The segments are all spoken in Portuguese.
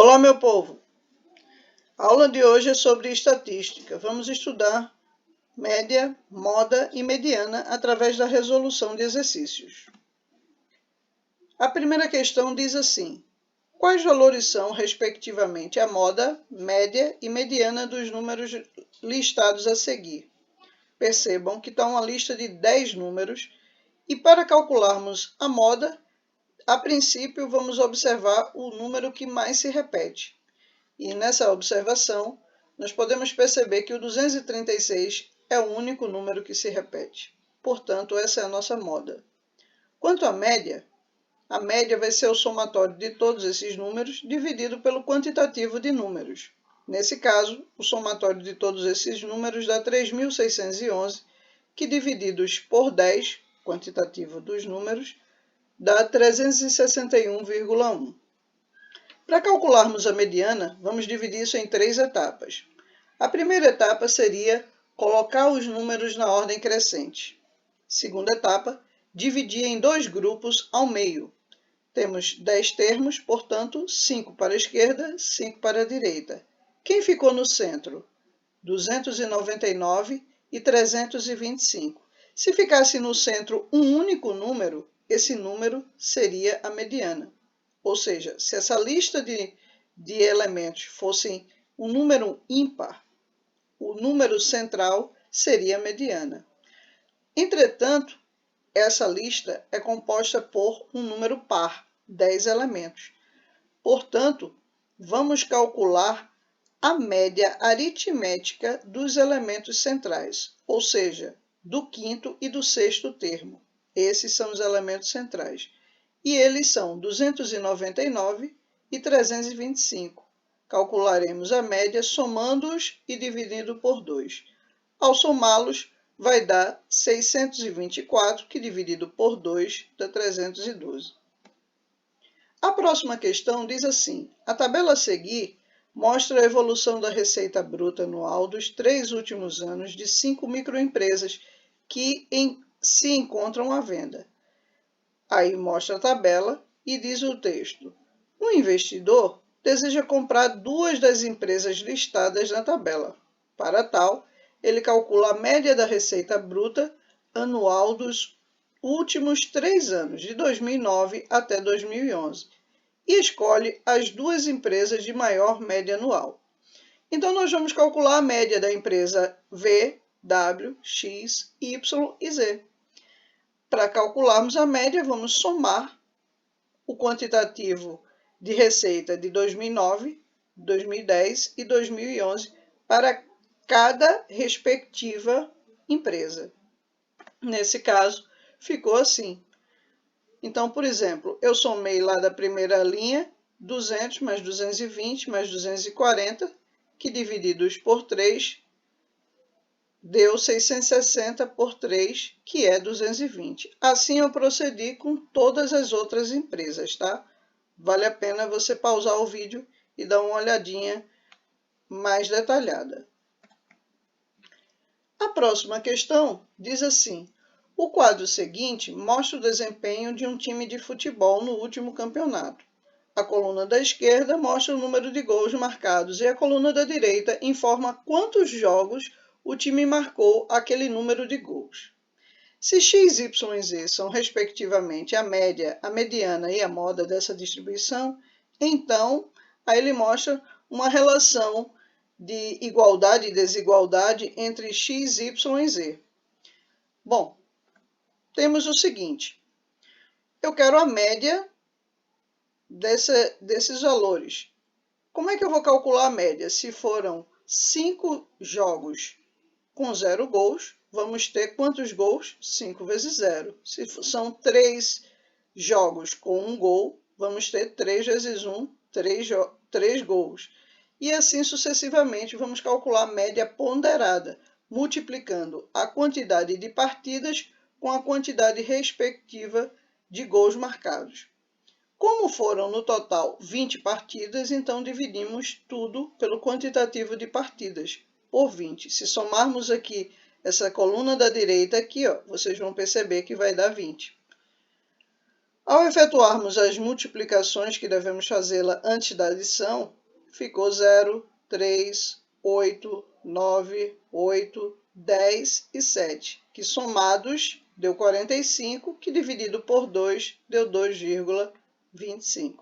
Olá, meu povo! A aula de hoje é sobre estatística. Vamos estudar média, moda e mediana através da resolução de exercícios. A primeira questão diz assim: quais valores são, respectivamente, a moda, média e mediana dos números listados a seguir? Percebam que está uma lista de 10 números e para calcularmos a moda, a princípio vamos observar o número que mais se repete. E nessa observação, nós podemos perceber que o 236 é o único número que se repete. Portanto, essa é a nossa moda. Quanto à média, a média vai ser o somatório de todos esses números dividido pelo quantitativo de números. Nesse caso, o somatório de todos esses números dá 3.611, que divididos por 10, quantitativo dos números, dá 361,1. Para calcularmos a mediana, vamos dividir isso em 3 etapas. A primeira etapa seria colocar os números na ordem crescente. Segunda etapa, dividir em 2 grupos ao meio. Temos 10 termos, portanto, 5 para a esquerda, 5 para a direita. Quem ficou no centro? 299 e 325. Se ficasse no centro um único número, esse número seria a mediana. Ou seja, se essa lista de elementos fosse um número ímpar, o número central seria a mediana. Entretanto, essa lista é composta por um número par, 10 elementos. Portanto, vamos calcular a média aritmética dos elementos centrais, ou seja, do quinto e do sexto termo. Esses são os elementos centrais. E eles são 299 e 325. Calcularemos a média somando-os e dividindo por 2. Ao somá-los, vai dar 624, que dividido por 2 dá 312. A próxima questão diz assim: a tabela a seguir mostra a evolução da receita bruta anual dos 3 últimos anos de 5 microempresas que se encontram à venda. Aí mostra a tabela e diz o texto: o investidor deseja comprar 2 das empresas listadas na tabela. Para tal, ele calcula a média da receita bruta anual dos últimos 3 anos, de 2009 até 2011, e escolhe as 2 empresas de maior média anual. Então, nós vamos calcular a média da empresa V, W, X, Y e Z. Para calcularmos a média, vamos somar o quantitativo de receita de 2009, 2010 e 2011 para cada respectiva empresa. Nesse caso, ficou assim. Então, por exemplo, eu somei lá da primeira linha 200 mais 220 mais 240, que divididos por 3 deu 660 por 3, que é 220. Assim eu procedi com todas as outras empresas, tá? Vale a pena você pausar o vídeo e dar uma olhadinha mais detalhada. A próxima questão diz assim: o quadro seguinte mostra o desempenho de um time de futebol no último campeonato. A coluna da esquerda mostra o número de gols marcados e a coluna da direita informa quantos jogos o time marcou aquele número de gols. Se x, y e z são respectivamente a média, a mediana e a moda dessa distribuição, então aí ele mostra uma relação de igualdade e desigualdade entre x, y e z. Bom, temos o seguinte: eu quero a média desses valores. Como é que eu vou calcular a média? Se foram 5 jogos com 0 gols, vamos ter quantos gols? 5 vezes 0. Se são 3 jogos com 1 gol, vamos ter 3 vezes 1, 3 gols. E assim sucessivamente, vamos calcular a média ponderada, multiplicando a quantidade de partidas com a quantidade respectiva de gols marcados. Como foram no total 20 partidas, então dividimos tudo pelo quantitativo de partidas, por 20. Se somarmos aqui essa coluna da direita aqui, ó, vocês vão perceber que vai dar 20. Ao efetuarmos as multiplicações que devemos fazê-la antes da adição, ficou 0, 3, 8, 9, 8, 10 e 7, que somados deu 45, que dividido por 2 deu 2,25.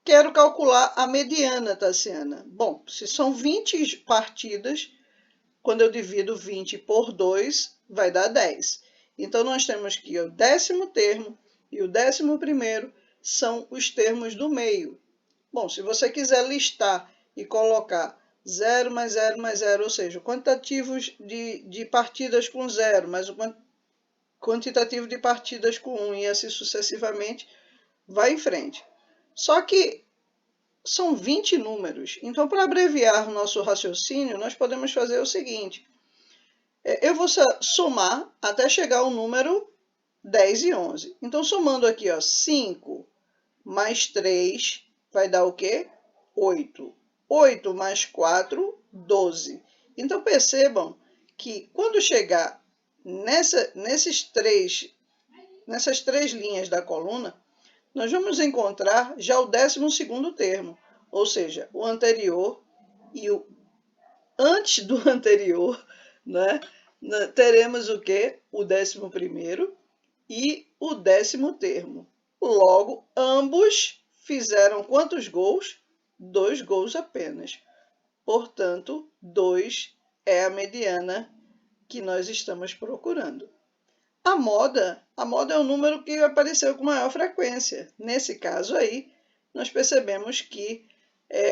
Quero calcular a mediana, Tassiana. Bom, se são 20 partidas, quando eu divido 20 por 2, vai dar 10. Então, nós temos que o 10º termo e o 11º são os termos do meio. Bom, se você quiser listar e colocar 0 mais 0 mais 0, ou seja, quantitativos de partidas com 0, mais o quantitativo de partidas com 1 e assim sucessivamente, vai em frente. Só que são 20 números. Então, para abreviar o nosso raciocínio, nós podemos fazer o seguinte. Eu vou somar até chegar ao número 10 e 11. Então, somando aqui, 5 mais 3 vai dar o quê? 8. 8 mais 4, 12. Então, percebam que quando chegar nessas três linhas da coluna, nós vamos encontrar já o 12º termo, ou seja, o anterior e o antes do anterior, né? Teremos o quê? O 11º e o 10º termo. Logo, ambos fizeram quantos gols? 2 gols apenas. Portanto, 2 é a mediana que nós estamos procurando. A moda é o número que apareceu com maior frequência. Nesse caso aí, nós percebemos que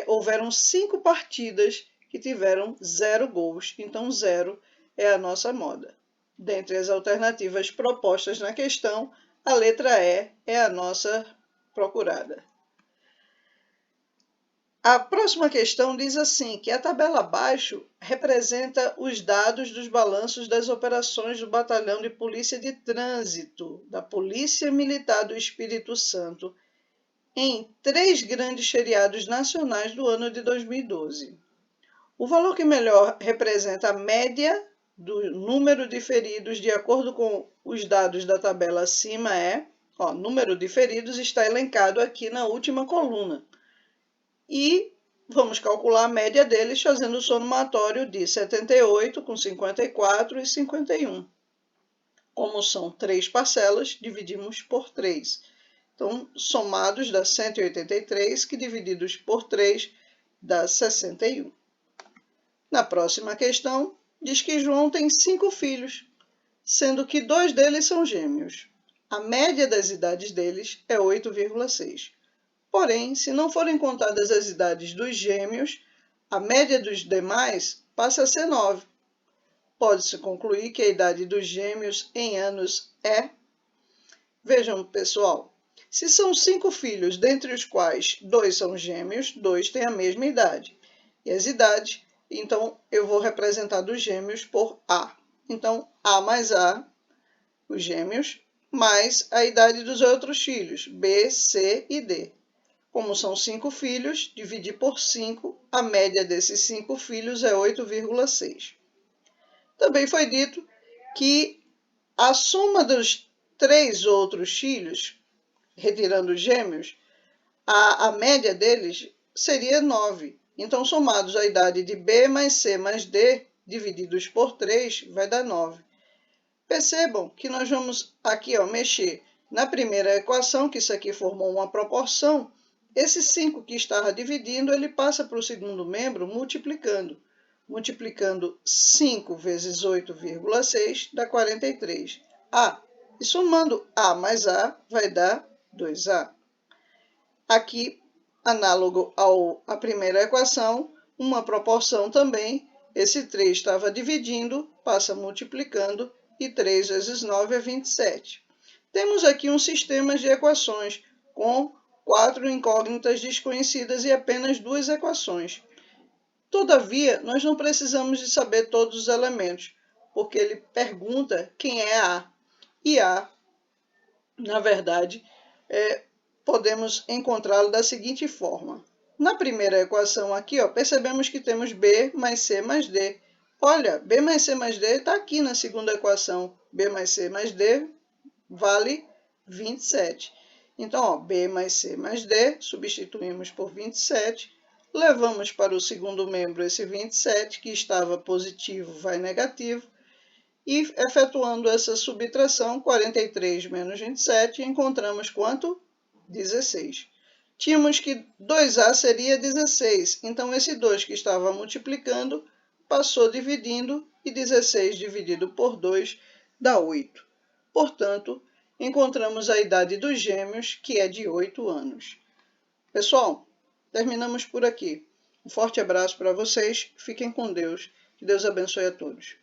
houveram 5 partidas que tiveram 0 gols. Então, 0 é a nossa moda. Dentre as alternativas propostas na questão, a letra E é a nossa procurada. A próxima questão diz assim, que a tabela abaixo representa os dados dos balanços das operações do Batalhão de Polícia de Trânsito da Polícia Militar do Espírito Santo em 3 grandes feriados nacionais do ano de 2012. O valor que melhor representa a média do número de feridos de acordo com os dados da tabela acima é, número de feridos está elencado aqui na última coluna. E vamos calcular a média deles fazendo o somatório de 78 com 54 e 51. Como são 3 parcelas, dividimos por 3. Então, somados dá 183, que divididos por 3 dá 61. Na próxima questão, diz que João tem 5 filhos, sendo que 2 deles são gêmeos. A média das idades deles é 8,6. Porém, se não forem contadas as idades dos gêmeos, a média dos demais passa a ser 9. Pode-se concluir que a idade dos gêmeos em anos é... Vejam, pessoal, se são 5 filhos, dentre os quais 2 são gêmeos, 2 têm a mesma idade. E as idades, então, eu vou representar dos gêmeos por A. Então, A mais A, os gêmeos, mais a idade dos outros filhos, B, C e D. Como são 5 filhos, dividir por 5, a média desses 5 filhos é 8,6. Também foi dito que a soma dos 3 outros filhos, retirando os gêmeos, a média deles seria 9. Então, somados a idade de B mais C mais D, divididos por 3, vai dar 9. Percebam que nós vamos aqui mexer na primeira equação, que isso aqui formou uma proporção. Esse 5 que estava dividindo, ele passa para o segundo membro multiplicando. Multiplicando 5 vezes 8,6 dá 43. E somando A mais A vai dar 2A. Aqui, análogo à primeira equação, uma proporção também. Esse 3 estava dividindo, passa multiplicando, e 3 vezes 9 é 27. Temos aqui um sistema de equações com 4 incógnitas desconhecidas e apenas 2 equações. Todavia, nós não precisamos de saber todos os elementos, porque ele pergunta quem é A. E A, na verdade, podemos encontrá-lo da seguinte forma. Na primeira equação aqui, percebemos que temos B mais C mais D. Olha, B mais C mais D está aqui na segunda equação. B mais C mais D vale 27. Então, ó, B mais C mais D, substituímos por 27, levamos para o segundo membro esse 27, que estava positivo, vai negativo, e efetuando essa subtração, 43 menos 27, encontramos quanto? 16. Tínhamos que 2A seria 16, então esse 2 que estava multiplicando passou dividindo, e 16 dividido por 2 dá 8. Portanto, encontramos a idade dos gêmeos, que é de 8 anos. Pessoal, terminamos por aqui. Um forte abraço para vocês, fiquem com Deus, que Deus abençoe a todos.